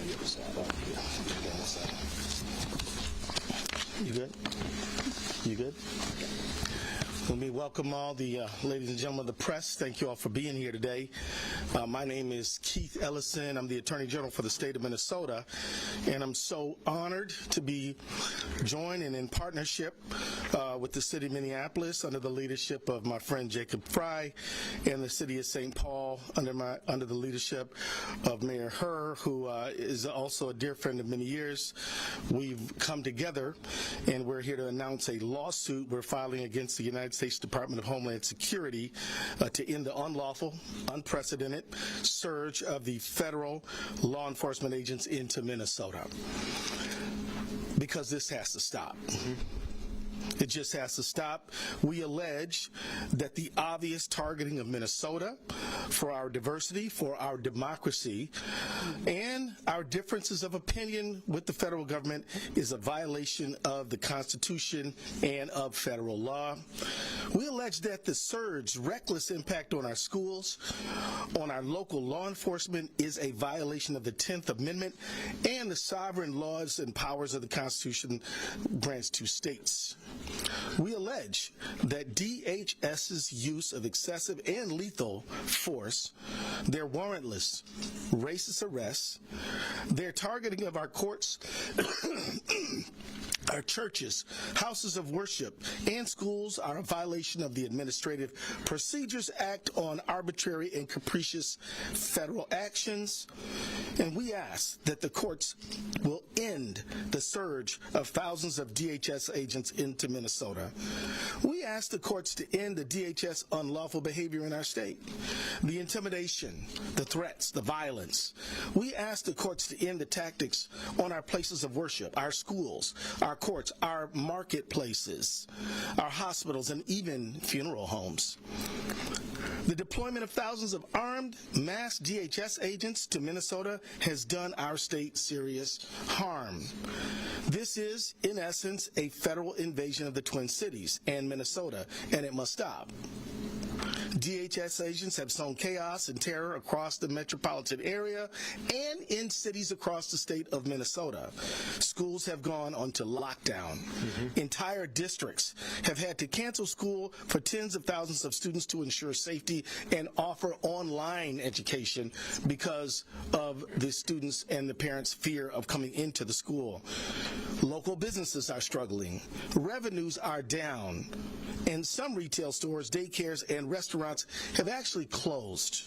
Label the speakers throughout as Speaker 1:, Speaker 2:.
Speaker 1: the other side. You good? You good? Let me welcome all the ladies and gentlemen of the press. Thank you all for being here today. My name is Keith Ellison. I'm the Attorney General for the state of Minnesota, and I'm so honored to be joined and in partnership with the city of Minneapolis under the leadership of my friend Jacob Fry, and the city of St. Paul under the leadership of Mayor Herr, who is also a dear friend of many years. We've come together, and we're here to announce a lawsuit we're filing against the United States Department of Homeland Security to end the unlawful, unprecedented surge of the federal law enforcement agents into Minnesota. Because this has to stop. It just has to stop. We allege that the obvious targeting of Minnesota for our diversity, for our democracy, and our differences of opinion with the federal government is a violation of the Constitution and of federal law. We allege that the surge, reckless impact on our schools, on our local law enforcement is a violation of the 10th Amendment and the sovereign laws and powers of the Constitution grants to states. We allege that DHS's use of excessive and lethal force, their warrantless, racist arrests, their targeting of our courts, our churches, houses of worship, and schools are a violation of the Administrative Procedures Act on arbitrary and capricious federal actions. And we ask that the courts will end the surge of thousands of DHS agents into Minnesota. We ask the courts to end the DHS unlawful behavior in our state, the intimidation, the threats, the violence. We ask the courts to end the tactics on our places of worship, our schools, our courts, our marketplaces, our hospitals, and even funeral homes. The deployment of thousands of armed, mass DHS agents to Minnesota has done our state serious harm. This is, in essence, a federal invasion of the Twin Cities and Minnesota, and it must stop. DHS agents have sown chaos and terror across the metropolitan area and in cities across the state of Minnesota. Schools have gone onto lockdown. Entire districts have had to cancel school for tens of thousands of students to ensure safety and offer online education because of the students' and the parents' fear of coming into the school. Local businesses are struggling. Revenues are down. And some retail stores, daycares, and restaurants have actually closed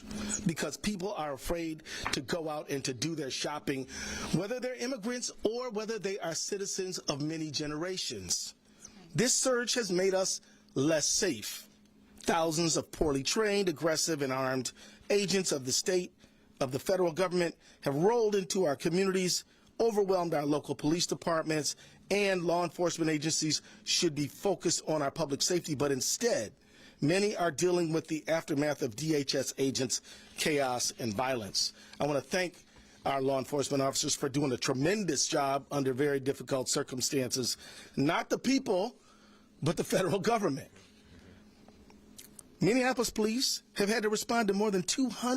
Speaker 1: because people are afraid to go out and to do their shopping, whether they're immigrants or whether they are citizens of many generations. This surge has made us less safe. Thousands of poorly trained, aggressive, and armed agents of the state, of the federal government, have rolled into our communities, overwhelmed our local police departments, and law enforcement agencies should be focused on our public safety, but instead, many are dealing with the aftermath of DHS agents' chaos and violence. I want to thank our law enforcement officers for doing a tremendous job under very difficult circumstances. Not the people, but the federal government. Minneapolis police have had to respond to more than 20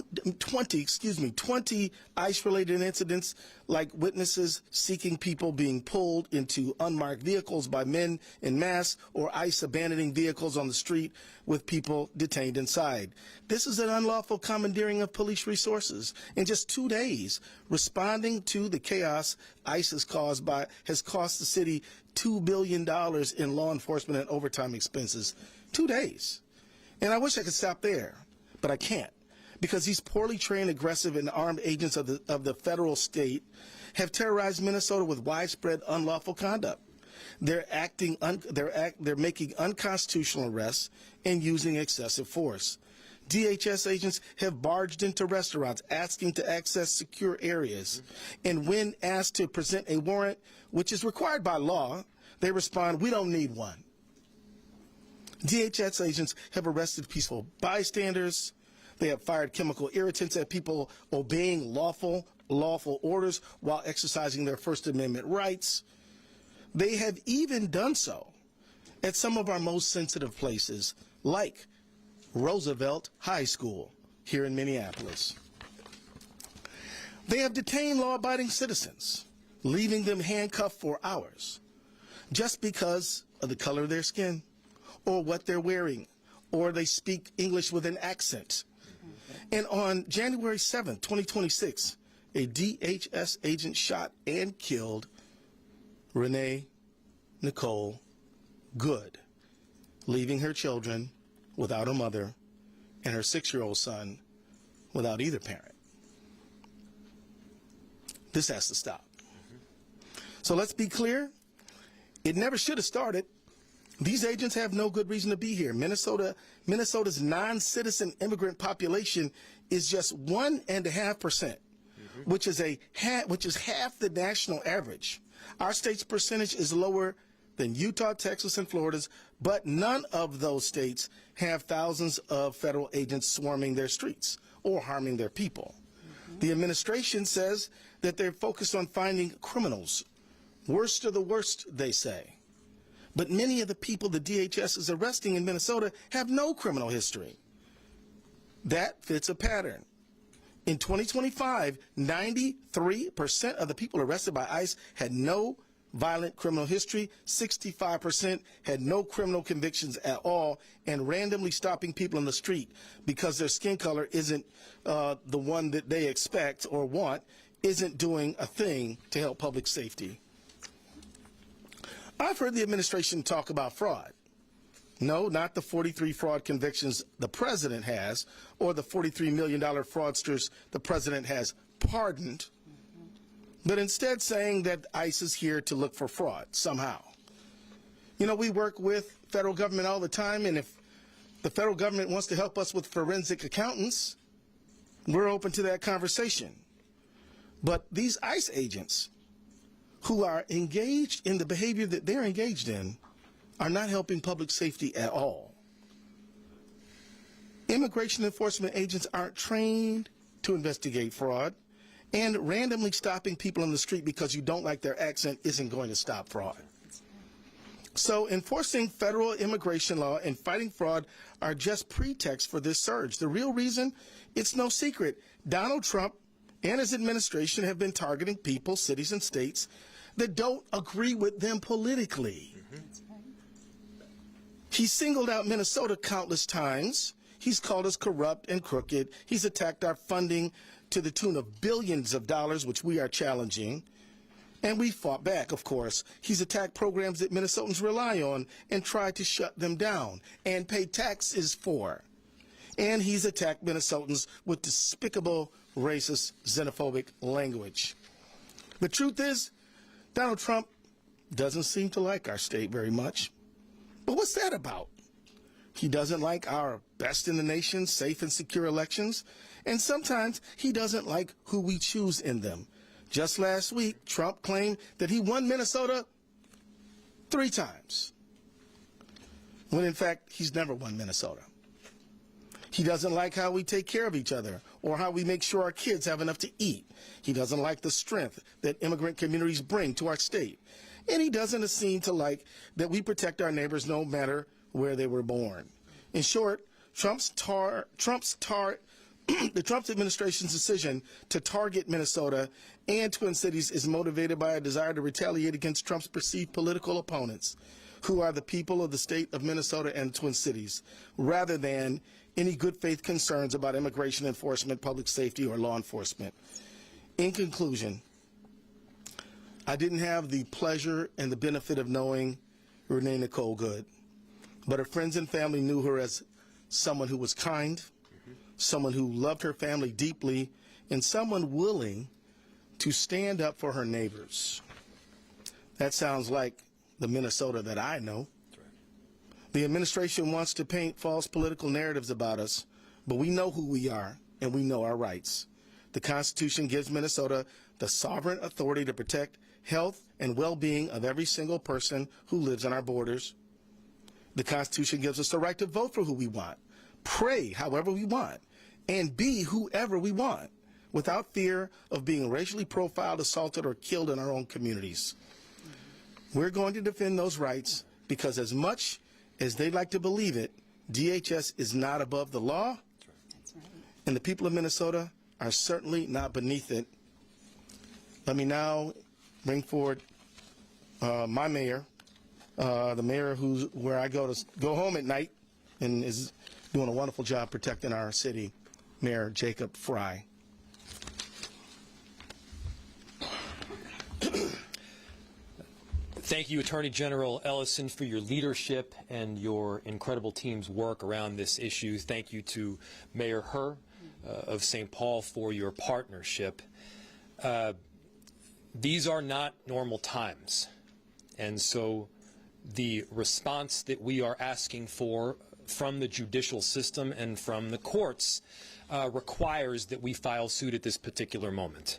Speaker 1: ICE-related incidents, like witnesses seeking people being pulled into unmarked vehicles by men en masse, or ICE abandoning vehicles on the street with people detained inside. This is an unlawful commandeering of police resources. In just 2 days, responding to the chaos ICE has cost the city $2 billion in law enforcement and overtime expenses. 2 days. And I wish I could stop there, but I can't, because these poorly trained, aggressive, and armed agents of the federal state have terrorized Minnesota with widespread unlawful conduct. They're making unconstitutional arrests and using excessive force. DHS agents have barged into restaurants asking to access secure areas, and when asked to present a warrant, which is required by law, they respond, "We don't need one." DHS agents have arrested peaceful bystanders. They have fired chemical irritants at people obeying lawful orders while exercising their First Amendment rights. They have even done so at some of our most sensitive places, like Roosevelt High School here in Minneapolis. They have detained law-abiding citizens, leaving them handcuffed for hours, just because of the color of their skin, or what they're wearing, or they speak English with an accent. And on January 7th, 2026, a DHS agent shot and killed Renee Nicole Good, leaving her children without a mother and her 6-year-old son without either parent. This has to stop. So let's be clear. It never should have started. These agents have no good reason to be here. Minnesota's non-citizen immigrant population is just 1.5%, which is half the national average. Our state's percentage is lower than Utah, Texas, and Florida's, but none of those states have thousands of federal agents swarming their streets or harming their people. The administration says that they're focused on finding criminals. Worst of the worst, they say. But many of the people the DHS is arresting in Minnesota have no criminal history. That fits a pattern. In 2025, 93% of the people arrested by ICE had no violent criminal history, 65% had no criminal convictions at all, and randomly stopping people in the street because their skin color isn't the one that they expect or want, isn't doing a thing to help public safety. I've heard the administration talk about fraud. No, not the 43 fraud convictions the president has, or the $43 million fraudsters the president has pardoned, but instead saying that ICE is here to look for fraud somehow. You know, we work with federal government all the time, and if the federal government wants to help us with forensic accountants, we're open to that conversation. But these ICE agents who are engaged in the behavior that they're engaged in are not helping public safety at all. Immigration enforcement agents aren't trained to investigate fraud, and randomly stopping people on the street because you don't like their accent isn't going to stop fraud. So enforcing federal immigration law and fighting fraud are just pretexts for this surge. The real reason, it's no secret. Donald Trump and his administration have been targeting people, cities, and states that don't agree with them politically. He singled out Minnesota countless times. He's called us corrupt and crooked. He's attacked our funding to the tune of billions of dollars, which we are challenging. And we fought back, of course. He's attacked programs that Minnesotans rely on and tried to shut them down and pay taxes for. And he's attacked Minnesotans with despicable, racist, xenophobic language. The truth is, Donald Trump doesn't seem to like our state very much. But what's that about? He doesn't like our best in the nation, safe and secure elections, and sometimes he doesn't like who we choose in them. Just last week, Trump claimed that he won Minnesota 3 times, when in fact he's never won Minnesota. He doesn't like how we take care of each other or how we make sure our kids have enough to eat. He doesn't like the strength that immigrant communities bring to our state. And he doesn't seem to like that we protect our neighbors no matter where they were born. In short, the Trump administration's decision to target Minnesota and Twin Cities is motivated by a desire to retaliate against Trump's perceived political opponents, who are the people of the state of Minnesota and Twin Cities, rather than any good faith concerns about immigration enforcement, public safety, or law enforcement. In conclusion, I didn't have the pleasure and the benefit of knowing Renee Nicole Good, but her friends and family knew her as someone who was kind, someone who loved her family deeply, and someone willing to stand up for her neighbors. That sounds like the Minnesota that I know. The administration wants to paint false political narratives about us, but we know who we are and we know our rights. The Constitution gives Minnesota the sovereign authority to protect health and well-being of every single person who lives on our borders. The Constitution gives us the right to vote for who we want, pray however we want, and be whoever we want, without fear of being racially profiled, assaulted, or killed in our own communities. We're going to defend those rights because, as much as they'd like to believe it, DHS is not above the law, and the people of Minnesota are certainly not beneath it let me now bring forward my mayor, the mayor where I go home at night and is doing a wonderful job protecting our city, Mayor Jacob Fry.
Speaker 2: Thank you, Attorney General Ellison, for your leadership and your incredible team's work around this issue. Thank you to Mayor Herr of St. Paul for your partnership. These are not normal times, and so the response that we are asking for from the judicial system and from the courts requires that we file suit at this particular moment.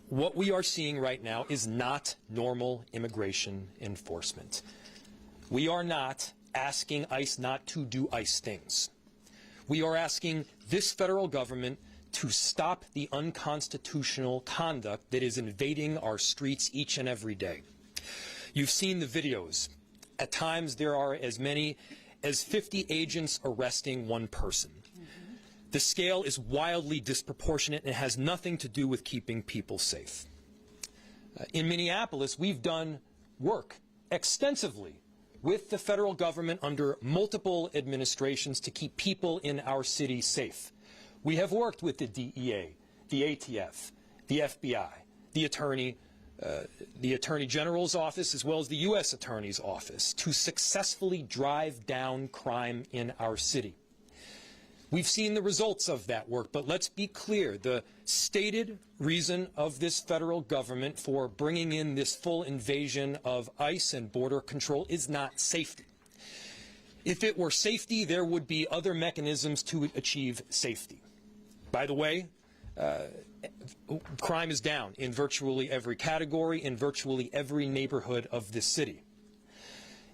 Speaker 2: What we are seeing right now is not normal immigration enforcement. We are not asking ICE not to do ICE things. We are asking this federal government to stop the unconstitutional conduct that is invading our streets each and every day. You've seen the videos. At times there are as many as 50 agents arresting one person. The scale is wildly disproportionate and has nothing to do with keeping people safe. In Minneapolis, we've done work extensively with the federal government under multiple administrations to keep people in our city safe. We have worked with the DEA, the ATF, the FBI, the Attorney General's office, as well as the U.S. Attorney's office, to successfully drive down crime in our city. We've seen the results of that work, but let's be clear. The stated reason of this federal government for bringing in this full invasion of ICE and border control is not safety. If it were safety, there would be other mechanisms to achieve safety. By the way, crime is down in virtually every category, in virtually every neighborhood of this city.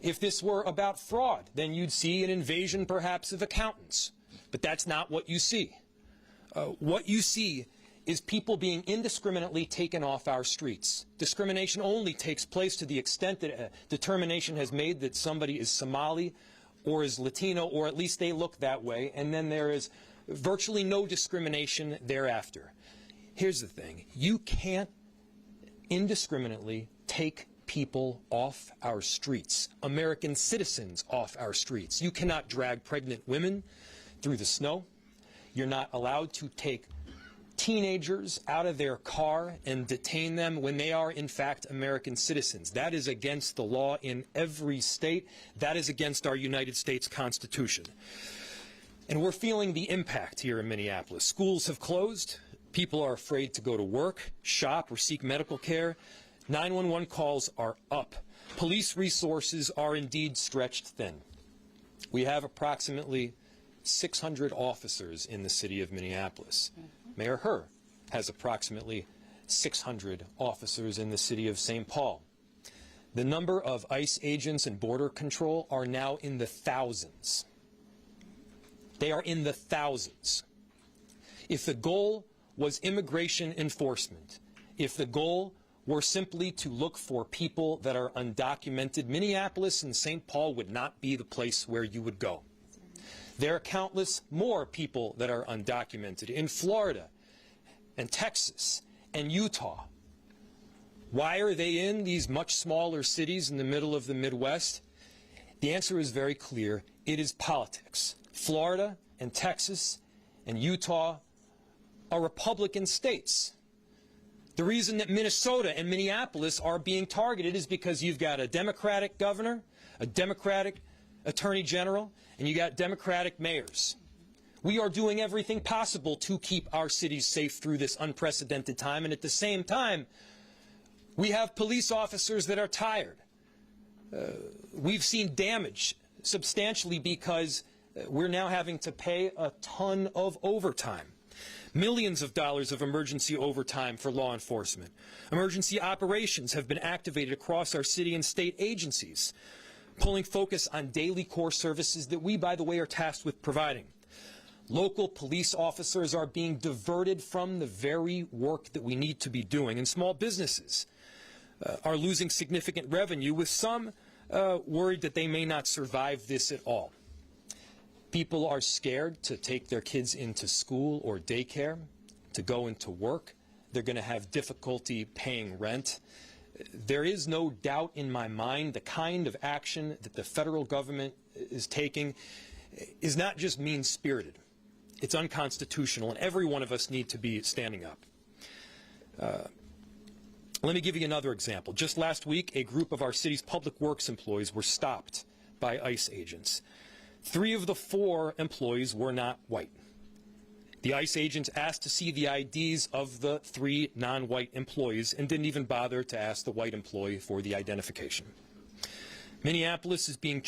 Speaker 2: If this were about fraud, then you'd see an invasion perhaps of accountants. But that's not what you see. What you see is people being indiscriminately taken off our streets. Discrimination only takes place to the extent that a determination has made that somebody is Somali or is Latino, or at least they look that way, and then there is virtually no discrimination thereafter. Here's the thing. You can't indiscriminately take people off our streets, American citizens off our streets. You cannot drag pregnant women through the snow. You're not allowed to take teenagers out of their car and detain them when they are in fact American citizens. That is against the law in every state. That is against our United States Constitution. And we're feeling the impact here in Minneapolis. Schools have closed. People are afraid to go to work, shop, or seek medical care. 911 calls are up. Police resources are indeed stretched thin. We have approximately 600 officers in the city of Minneapolis. Mayor Herr has approximately 600 officers in the city of St. Paul. The number of ICE agents and border control are now in the thousands. They are in the thousands. If the goal was immigration enforcement, if the goal were simply to look for people that are undocumented, Minneapolis and St. Paul would not be the place where you would go. There are countless more people that are undocumented in Florida and Texas and Utah. Why are they in these much smaller cities in the middle of the Midwest? The answer is very clear. It is politics. Florida and Texas and Utah are Republican states. The reason that Minnesota and Minneapolis are being targeted is because you've got a Democratic governor, a Democratic Attorney General, and you got Democratic mayors. We are doing everything possible to keep our cities safe through this unprecedented time, and at the same time, we have police officers that are tired. We've seen damage substantially because we're now having to pay a ton of overtime. Millions of dollars of emergency overtime for law enforcement. Emergency operations have been activated across our city and state agencies, pulling focus on daily core services that we, by the way, are tasked with providing. Local police officers are being diverted from the very work that we need to be doing, and small businesses are losing significant revenue, with some worried that they may not survive this at all. People are scared to take their kids into school or daycare, to go into work, They're going to have difficulty paying rent. There is no doubt in my mind the kind of action that the federal government is taking is not just mean-spirited. It's unconstitutional, and every one of us need to be standing up. Let me give you another example. Just last week, a group of our city's public works employees were stopped by ICE agents. 3 of the 4 employees were not white. The ICE agents asked to see the IDs of the 3 non-white employees and didn't even bother to ask the white employee for the identification. Minneapolis is being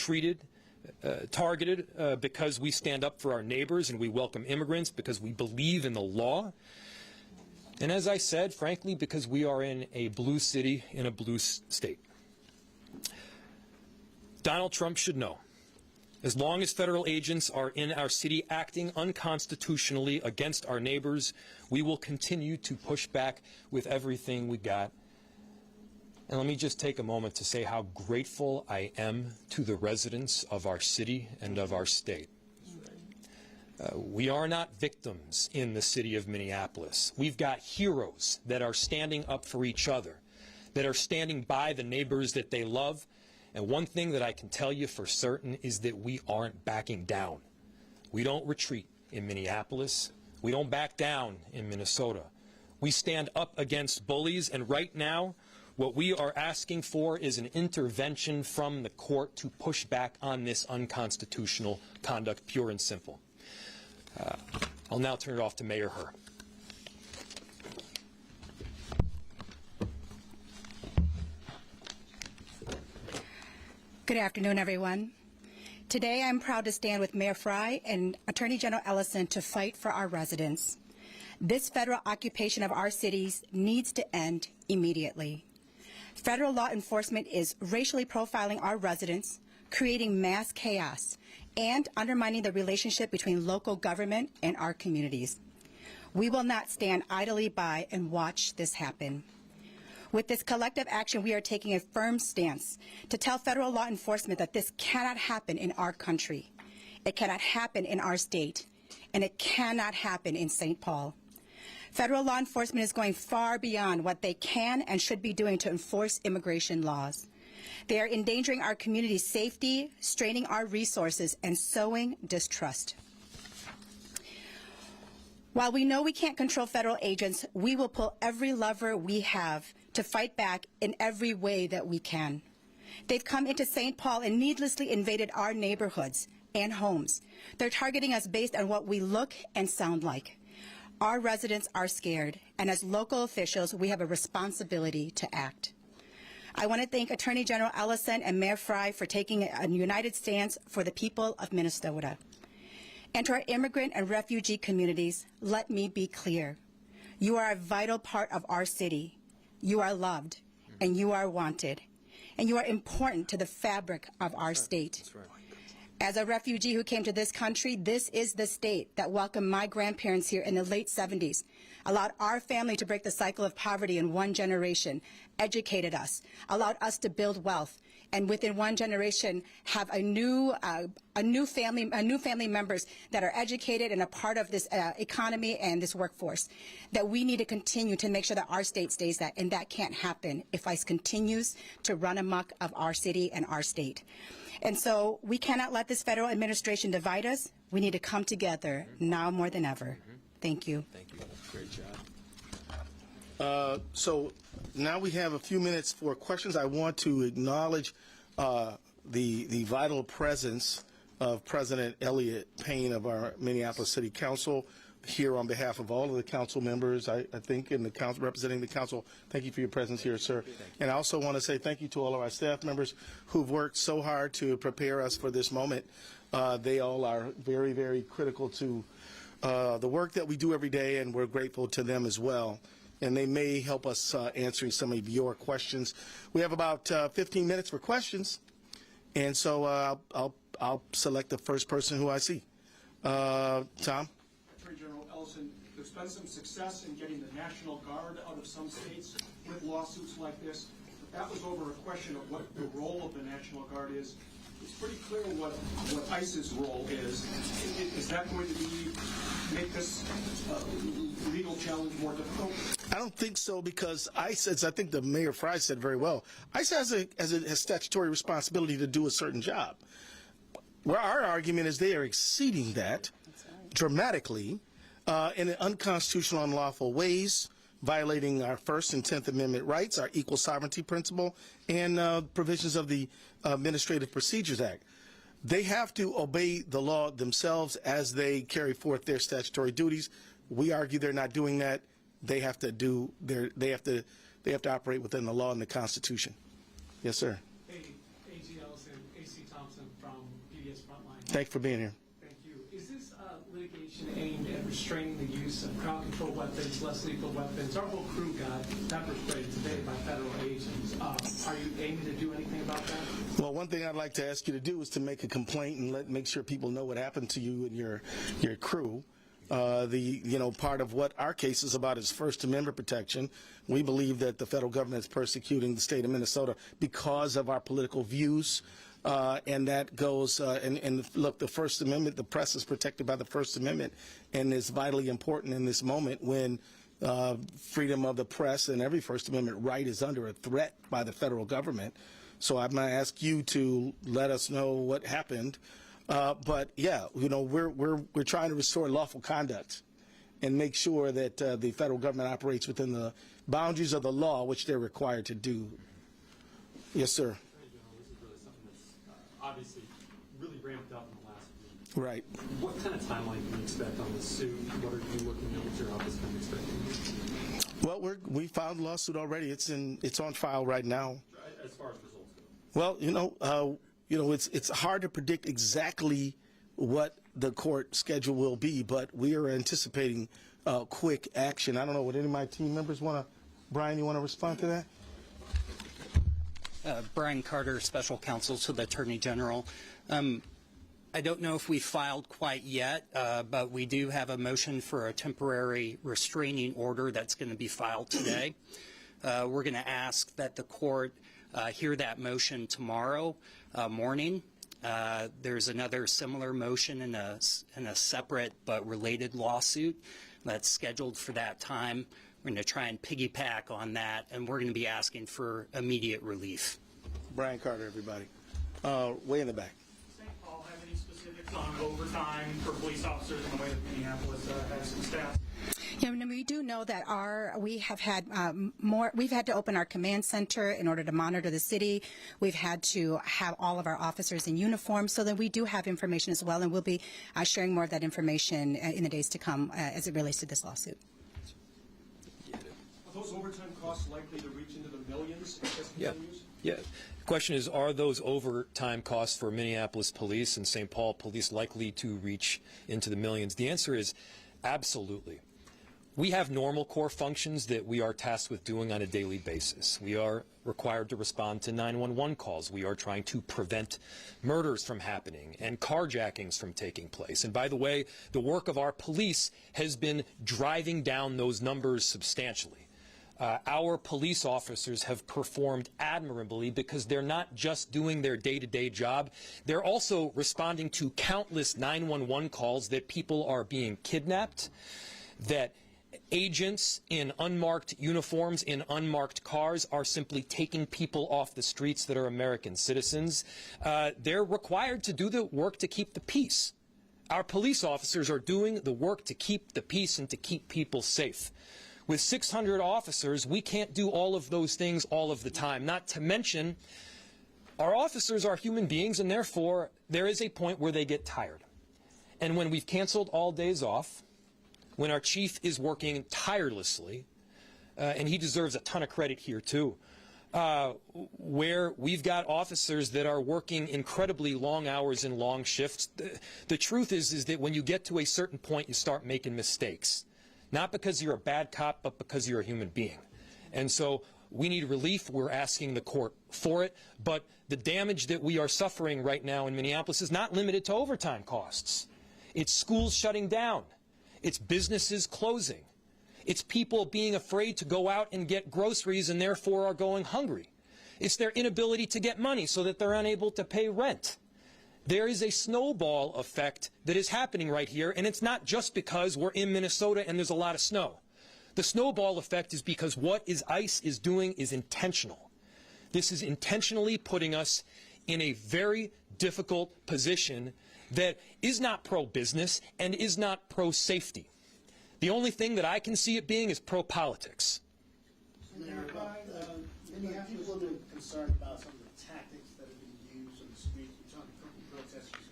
Speaker 2: targeted because we stand up for our neighbors and we welcome immigrants, because we believe in the law. And as I said, frankly, because we are in a blue city, in a blue state. Donald Trump should know. As long as federal agents are in our city acting unconstitutionally against our neighbors, we will continue to push back with everything we got. And let me just take a moment to say how grateful I am to the residents of our city and of our state. We are not victims in the city of Minneapolis. We've got heroes that are standing up for each other, that are standing by the neighbors that they love. And one thing that I can tell you for certain is that we aren't backing down. We don't retreat in Minneapolis. We don't back down in Minnesota. We stand up against bullies, and right now, what we are asking for is an intervention from the court to push back on this unconstitutional conduct, pure and simple. I'll now turn it off to Mayor Herr.
Speaker 3: Good afternoon, everyone. Today, I'm proud to stand with Mayor Frey and Attorney General Ellison to fight for our residents. This federal occupation of our cities needs to end immediately. Federal law enforcement is racially profiling our residents, creating mass chaos, and undermining the relationship between local government and our communities. We will not stand idly by and watch this happen. With this collective action, we are taking a firm stance to tell federal law enforcement that this cannot happen in our country. It cannot happen in our state, and it cannot happen in St. Paul. Federal law enforcement is going far beyond what they can and should be doing to enforce immigration laws. They are endangering our community's safety, straining our resources, and sowing distrust. While we know we can't control federal agents, we will pull every lever we have to fight back in every way that we can. They've come into St. Paul and needlessly invaded our neighborhoods and homes. They're targeting us based on what we look and sound like. Our residents are scared, and as local officials, we have a responsibility to act. I want to thank Attorney General Ellison and Mayor Frey for taking a united stance for the people of Minnesota. And to our immigrant and refugee communities, let me be clear. You are a vital part of our city. You are loved, and you are wanted, and you are important to the fabric of our state. That's right. As a refugee who came to this country, this is the state that welcomed my grandparents here in the late 70s, allowed our family to break the cycle of poverty in one generation, educated us, allowed us to build wealth, and within one generation have a new family members that are educated and a part of this economy and this workforce. That we need to continue to make sure that our state stays that, and that can't happen if ICE continues to run amok of our city and our state. And so we cannot let this federal administration divide us. We need to come together now more than ever. Thank you.
Speaker 2: Thank you. Great
Speaker 1: job. So now we have a few minutes for questions. I want to acknowledge the vital presence of President Elliott Payne of our Minneapolis City Council here on behalf of all of the council members, I think, in the council, representing the council. Thank you for your presence here, sir. And I also want to say thank you to all of our staff members who've worked so hard to prepare us for this moment. They all are very, very critical to the work that we do every day, and we're grateful to them as well. And they may help us answering some of your questions. We have about 15 minutes for questions, and so I'll select the first person who I see. Tom?
Speaker 4: General Ellison, there's been some success in getting the National Guard out of some states with lawsuits like this, but that was over a question of what the role of the National Guard is. it's pretty clear what ICE's role is. Is that going to make this legal challenge more difficult?
Speaker 1: I don't think so, because ICE, as I think the Mayor Fry said very well, ICE has statutory responsibility to do a certain job. Where our argument is they are exceeding that dramatically in unconstitutional, unlawful ways, violating our First and 10th Amendment rights, our equal sovereignty principle, and provisions of the Administrative Procedures Act. They have to obey the law themselves as they carry forth their statutory duties. We argue they're not doing that. They have to do their. They have to operate within the law and the Constitution. Yes, sir.
Speaker 5: Hey, A.G. Ellison, A.C. Thompson from PBS Frontline.
Speaker 1: Thanks for being here.
Speaker 5: Thank you. Is this litigation aimed at restraining the use of crowd-control weapons, less lethal weapons? Our whole crew got pepper sprayed today by federal agents. Are you aiming to do anything about that?
Speaker 1: Well, one thing I'd like to ask you to do is to make a complaint and make sure people know what happened to you and your crew. Part of what our case is about is First Amendment protection. We believe that the federal government is persecuting the state of Minnesota because of our political views. And that goes, and look, the First Amendment, the press is protected by the First Amendment, and is vitally important in this moment when freedom of the press and every First Amendment right is under a threat by the federal government. So I'm going to ask you to let us know what happened. But yeah, we're trying to restore lawful conduct and make sure that the federal government operates within the boundaries of the law, which they're required to do. Yes, sir.
Speaker 6: This is really something that's obviously really ramped up in the last week.
Speaker 1: Right.
Speaker 6: What kind of timeline can you expect on this suit? What are you looking at? What's your office kind of expecting?
Speaker 1: Well, we filed a lawsuit already. It's on file right now.
Speaker 6: As far as results go.
Speaker 1: Well, it's hard to predict exactly what the court schedule will be, but we are anticipating quick action. I don't know, would any of my team members want to, Brian, you want to respond to that?
Speaker 7: Brian Carter, Special Counsel to the Attorney General. I don't know if we filed quite yet, but we do have a motion for a temporary restraining order that's going to be filed today. We're going to ask that the court hear that motion tomorrow morning. There's another similar motion in a separate but related lawsuit that's scheduled for that time. We're going to try and piggyback on that, and we're going to be asking for immediate relief.
Speaker 1: Brian Carter, everybody. Way in the back.
Speaker 4: St. Paul have any specifics on overtime for police officers in the way that Minneapolis has some staff?
Speaker 3: Yeah, we do know that we have had we've had to open our command center in order to monitor the city. We've had to have all of our officers in uniform, so that we do have information as well, and we'll be sharing more of that information in the days to come as it relates to this lawsuit.
Speaker 4: Are those overtime costs likely to reach into the millions if this continues?
Speaker 2: Yeah. The question is, are those overtime costs for Minneapolis police and St. Paul police likely to reach into the millions? The answer is absolutely. We have normal core functions that we are tasked with doing on a daily basis. We are required to respond to 911 calls. We are trying to prevent murders from happening and carjackings from taking place. And by the way, the work of our police has been driving down those numbers substantially. Our police officers have performed admirably because they're not just doing their day-to-day job. They're also responding to countless 911 calls that people are being kidnapped, that agents in unmarked uniforms, in unmarked cars, are simply taking people off the streets that are American citizens. They're required to do the work to keep the peace. Our police officers are doing the work to keep the peace and to keep people safe. With 600 officers, we can't do all of those things all of the time. Not to mention, our officers are human beings, and therefore there is a point where they get tired. And when we've canceled all days off, when our chief is working tirelessly, and he deserves a ton of credit here too, where we've got officers that are working incredibly long hours and long shifts, the truth is that when you get to a certain point, you start making mistakes. Not because you're a bad cop, but because you're a human being. And so we need relief. We're asking the court for it. But the damage that we are suffering right now in Minneapolis is not limited to overtime costs. It's schools shutting down. It's businesses closing. It's people being afraid to go out and get groceries and therefore are going hungry. It's their inability to get money so that they're unable to pay rent. there is a snowball effect that is happening right here, and it's not just because we're in Minnesota and there's a lot of snow. The snowball effect is because what ICE is doing is intentional. This is intentionally putting us in a very difficult position that is not pro-business and is not pro-safety. The only thing that I can see it being is pro-politics.
Speaker 8: Mayor, many people have been concerned about some of the tactics that have been used on the streets. We're talking about protesters,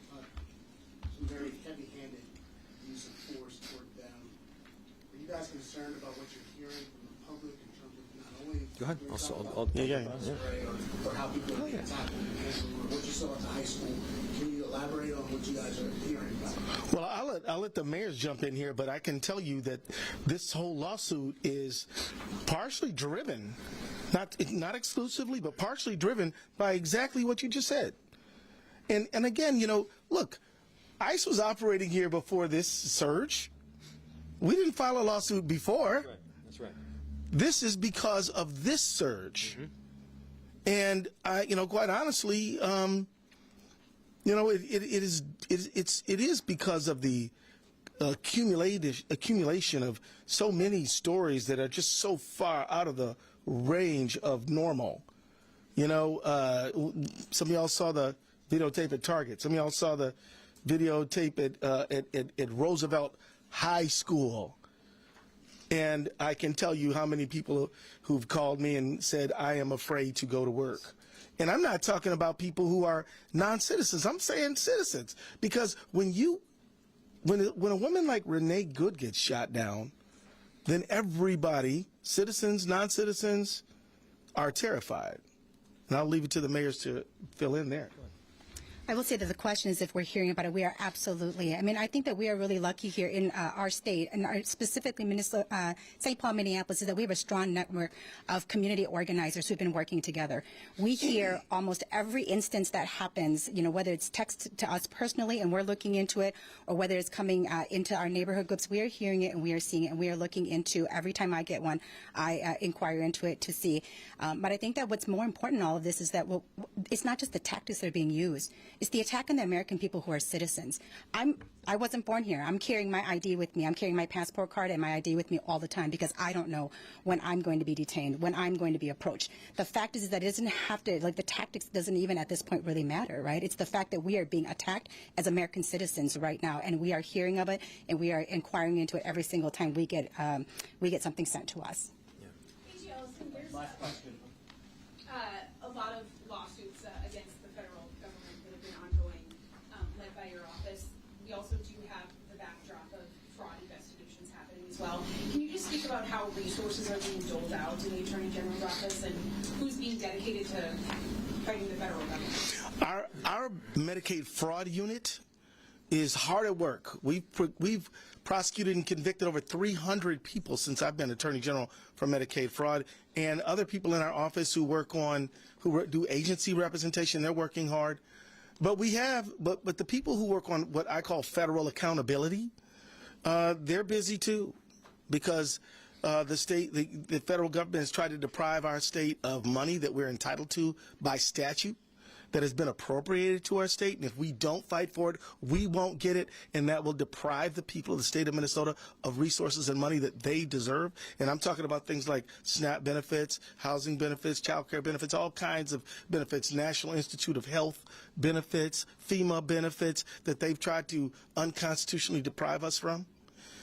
Speaker 8: some very heavy-handed use of force toward them. Are you guys concerned about what you're hearing from the public in terms of not only
Speaker 9: Go ahead.
Speaker 8: or how people are being attacked, or what you saw at the high school? Can you elaborate on what you guys are hearing about?
Speaker 1: Well, I'll let the mayors jump in here, but I can tell you that this whole lawsuit is partially driven, not exclusively, but partially driven by exactly what you just said. And again, look, ICE was operating here before this surge. We didn't file a lawsuit before.
Speaker 2: That's right.
Speaker 1: This is because of this surge. Mm-hmm. And quite honestly, it is because of the accumulation of so many stories that are just so far out of the range of normal. Some of y'all saw the videotape at Target. Some of y'all saw the videotape at Roosevelt High School. And I can tell you how many people who've called me and said, I am afraid to go to work. And I'm not talking about people who are non-citizens. I'm saying citizens. Because when a woman like Renee Good gets shot down, then everybody, citizens, non-citizens, are terrified. And I'll leave it to the mayors to fill in there.
Speaker 3: I will say that the question is if we're hearing about it. We are absolutely. I think that we are really lucky here in our state, and specifically Minnesota, St. Paul, Minneapolis, is that we have a strong network of community organizers who've been working together. We hear almost every instance that happens, whether it's text to us personally and we're looking into it, or whether it's coming into our neighborhood groups. We are hearing it and we are seeing it, and we are looking into. Every time I get one, I inquire into it to see. But I think that what's more important in all of this is that it's not just the tactics that are being used. It's the attack on the American people who are citizens. I wasn't born here. I'm carrying my ID with me. I'm carrying my passport card and my ID with me all the time because I don't know when I'm going to be detained, when I'm going to be approached. The fact is that it doesn't have to, the tactics doesn't even at this point really matter, right? It's the fact that we are being attacked as American citizens right now, and we are hearing of it, and we are inquiring into it every single time we get something sent to us.
Speaker 10: DHS, there's a lot of lawsuits against the federal government that have been ongoing, led by your office. We also do have the backdrop of fraud investigations happening as well. Can you just speak about how resources are being doled out in the Attorney General's office and who's being dedicated to fighting the federal government?
Speaker 1: Our Medicaid fraud unit is hard at work. We've prosecuted and convicted over 300 people since I've been Attorney General for Medicaid fraud, and other people in our office who do agency representation. They're working hard, but the people who work on what I call federal accountability, they're busy too, because the federal government has tried to deprive our state of money that we're entitled to by statute, that has been appropriated to our state, and if we don't fight for it, we won't get it, and that will deprive the people of the state of Minnesota of resources and money that they deserve. And I'm talking about things like SNAP benefits, housing benefits, child care benefits, all kinds of benefits, National Institute of Health benefits, FEMA benefits that they've tried to unconstitutionally deprive us from.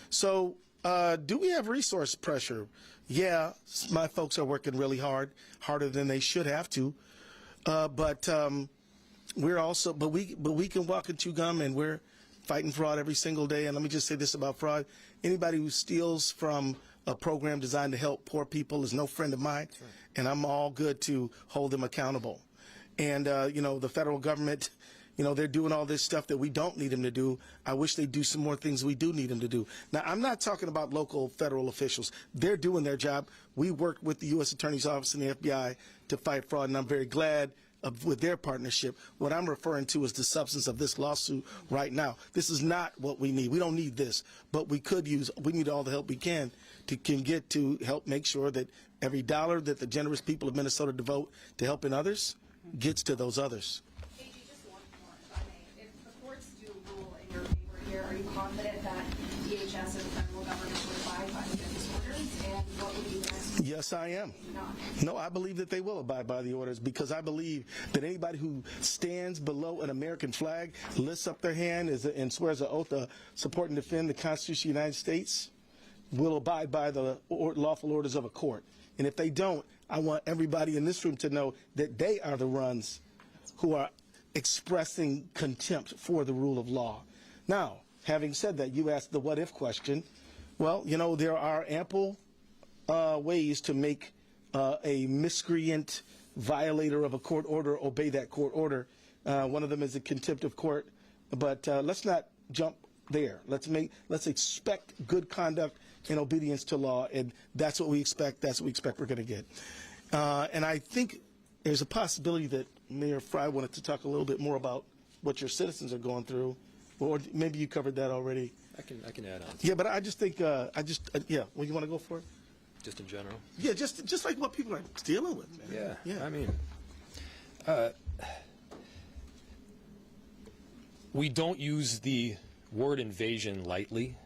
Speaker 1: So do we have resource pressure? Yeah, my folks are working really hard, harder than they should have to. But we can walk and chew gum, and we're fighting fraud every single day. And let me just say this about fraud: anybody who steals from a program designed to help poor people is no friend of mine, right. And I'm all good to hold them accountable. And the federal government, they're doing all this stuff that we don't need them to do. I wish they'd do some more things we do need them to do. Now, I'm not talking about local federal officials. They're doing their job. We worked with the U.S. Attorney's Office and the FBI to fight fraud, and I'm very glad with their partnership. What I'm referring to is the substance of this lawsuit right now. This is not what we need. We don't need this, but we need all the help we can get to help make sure that every dollar that the generous people of Minnesota devote to helping others gets to those others.
Speaker 10: Just one more, if I may. If
Speaker 1: Yes, I am. No, I believe that they will abide by the orders because I believe that anybody who stands below an American flag, lifts up their hand and swears an oath to support and defend the Constitution of the United States will abide by the lawful orders of a court. And if they don't, I want everybody in this room to know that they are the ones who are expressing contempt for the rule of law. Now, having said that, you asked the what if question. Well, you know, there are ample ways to make a miscreant violator of a court order obey that court order. One of them is a contempt of court, but let's not jump there. Let's expect good conduct and obedience to law, and that's what we expect. That's what we expect we're going to get. And I think there's a possibility that Mayor Fry wanted to talk a little bit more about what your citizens are going through, or maybe you covered that already.
Speaker 9: I can add on.
Speaker 1: Yeah, but I just think yeah. Well, you want to go for it?
Speaker 9: Just in general.
Speaker 1: Yeah, just like what people are dealing with, man.
Speaker 9: Yeah. I mean,
Speaker 2: We don't use the word invasion lightly.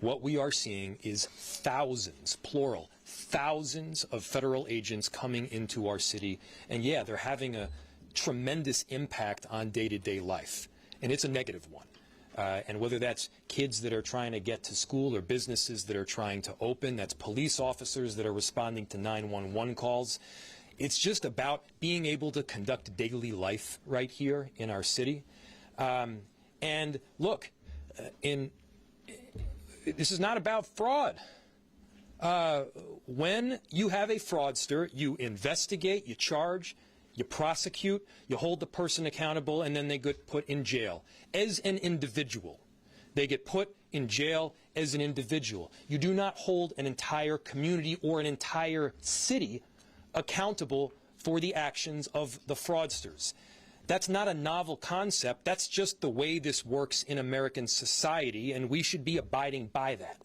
Speaker 2: What we are seeing is thousands, plural, thousands of federal agents coming into our city. And yeah, they're having a tremendous impact on day-to-day life. And it's a negative one. And whether that's kids that are trying to get to school or businesses that are trying to open, that's police officers that are responding to 911 calls. It's just about being able to conduct daily life right here in our city. And look, this is not about fraud. When you have a fraudster, you investigate, you charge, you prosecute, you hold the person accountable, and then they get put in jail as an individual. They get put in jail as an individual. You do not hold an entire community or an entire city accountable for the actions of the fraudsters. That's not a novel concept. That's just the way this works in American society, and we should be abiding by that.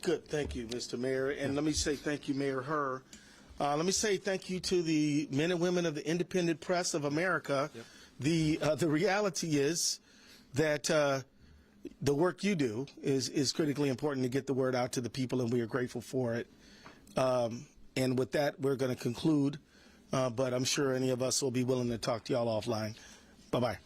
Speaker 1: Good. Thank you, Mr. Mayor. And let me say thank you, Mayor Herr. Let me say thank you to the men and women of the independent press of America. Yep. The reality is that the work you do is critically important to get the word out to the people, and we are grateful for it. And with that, we're going to conclude, but I'm sure any of us will be willing to talk to y'all offline. Bye-bye.